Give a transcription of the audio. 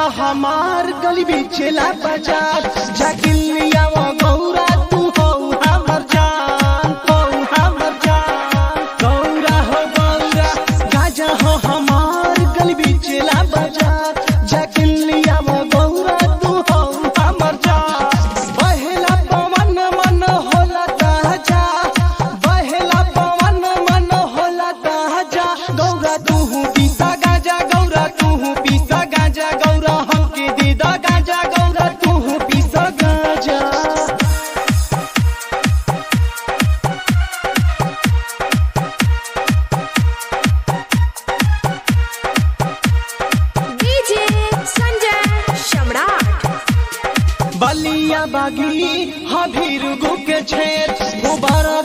हमार गली बेचेला बाजार जाकिलिया वो गौरा तू हो हमर जान हो हमर जान गौरा हो गौरा गाजा हो हमार गली बेचेला बाजार जाकिलिया वो गौरा तू हो हमर जान बहेला पवन मन होला ताजा बहेला पवन मन होला ताजा गौरा तू पीसा गाजा गौरा तू पीसा गाजा गौरा हमके दे दा गाजा गौरा तू पीसा गाजा डीजे संजय सम्राट बलिया बागी हाँ भीर के छेद गुब्बारा